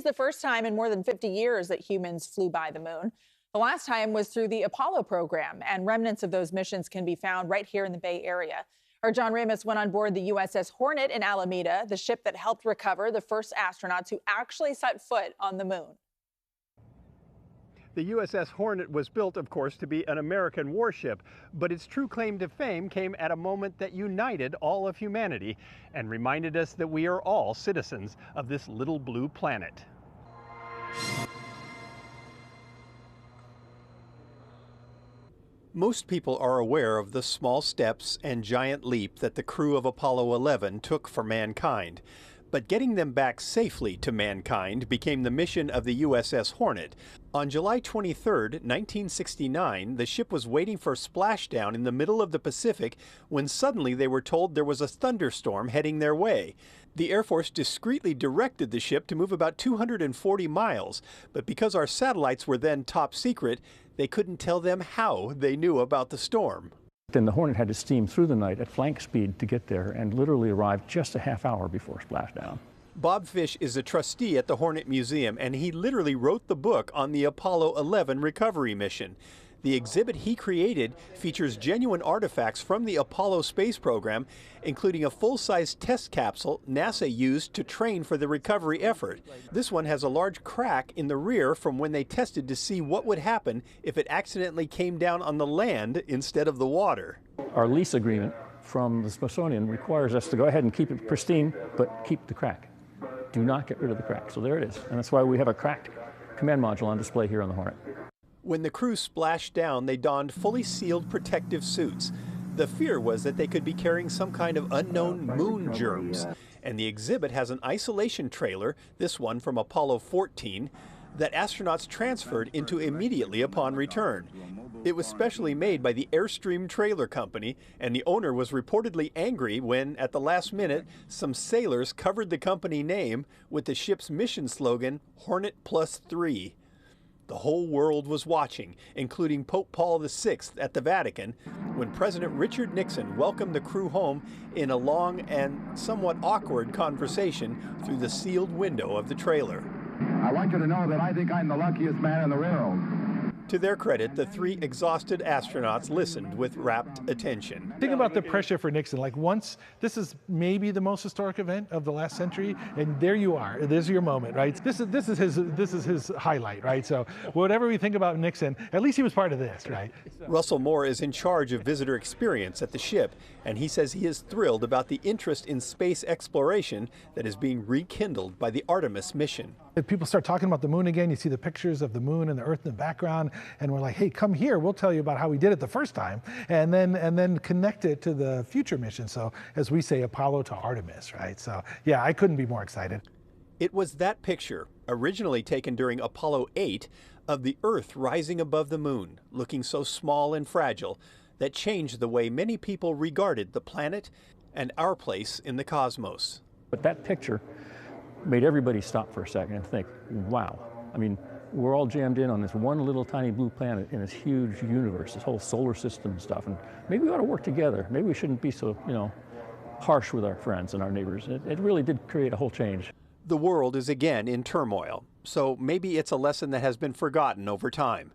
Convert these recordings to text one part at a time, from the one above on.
the first time in more than 50 years that humans flew by the moon. The last time was through the Apollo program, and remnants of those missions can be found right here in the Bay Area. Our John Ramos went on board the USS Hornet in Alameda, the ship that helped recover the first astronauts who actually set foot on the moon. The USS Hornet was built, of course, to be an American warship, but its true claim to fame came at a moment that united all of humanity and reminded us that we are all citizens of this little blue planet. Most people are aware of the small steps and giant leap that the crew of Apollo 11 took for mankind. But getting them back safely to mankind became the mission of the USS Hornet. On July 23, 1969, the ship was waiting for splashdown in the middle of the Pacific when suddenly they were told there was a thunderstorm heading their way. The Air Force discreetly directed the ship to move about 240 miles, but because our satellites were then top secret, they couldn't tell them how they knew about the storm. Then the Hornet had to steam through the night at flank speed to get there and literally arrived just a half hour before splashdown. Bob Fish is a trustee at the Hornet Museum, and he literally wrote the book on the Apollo 11 recovery mission. The exhibit he created features genuine artifacts from the Apollo space program, including a full-size test capsule NASA used to train for the recovery effort. This one has a large crack in the rear from when they tested to see what would happen if it accidentally came down on the land instead of the water. Our lease agreement from the Smithsonian requires us to go ahead and keep it pristine, but keep the crack. Do not get rid of the crack. So there it is. And that's why we have a cracked command module on display here on the Hornet. When the crew splashed down, they donned fully sealed protective suits. The fear was that they could be carrying some kind of unknown moon germs. And the exhibit has an isolation trailer, this one from Apollo 14, that astronauts transferred into immediately upon return. It was specially made by the Airstream Trailer Company, and the owner was reportedly angry when, at the last minute, some sailors covered the company name with the ship's mission slogan, Hornet Plus 3. The whole world was watching, including Pope Paul VI at the Vatican, when President Richard Nixon welcomed the crew home in a long and somewhat awkward conversation through the sealed window of the trailer. I want you to know that I think I'm the luckiest man in the world. To their credit, the three exhausted astronauts listened with rapt attention. Think about the pressure for Nixon. Like once, this is maybe the most historic event of the last century, and there you are. There's your moment, right? This is his highlight, right? So whatever we think about Nixon, at least he was part of this, right? Russell Moore is in charge of visitor experience at the ship, and he says he is thrilled about the interest in space exploration that is being rekindled by the Artemis mission. If people start talking about the moon again, you see the pictures of the moon and the Earth in the background, and we're like, hey, come here, we'll tell you about how we did it the first time, and then connect it to the future mission. So as we say, Apollo to Artemis, right? So yeah, I couldn't be more excited. It was that picture, originally taken during Apollo 8, of the Earth rising above the moon, looking so small and fragile, that changed the way many people regarded the planet and our place in the cosmos. But that picture made everybody stop for a second and think, wow, I mean, we're all jammed in on this one little tiny blue planet in this huge universe, this whole solar system stuff, and maybe we ought to work together. Maybe we shouldn't be so, harsh with our friends and our neighbors. It really did create a whole change. The world is again in turmoil, so maybe it's a lesson that has been forgotten over time.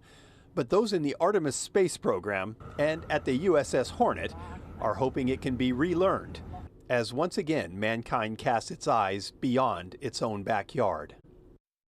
But those in the Artemis space program and at the USS Hornet are hoping it can be relearned, as once again mankind casts its eyes beyond its own backyard.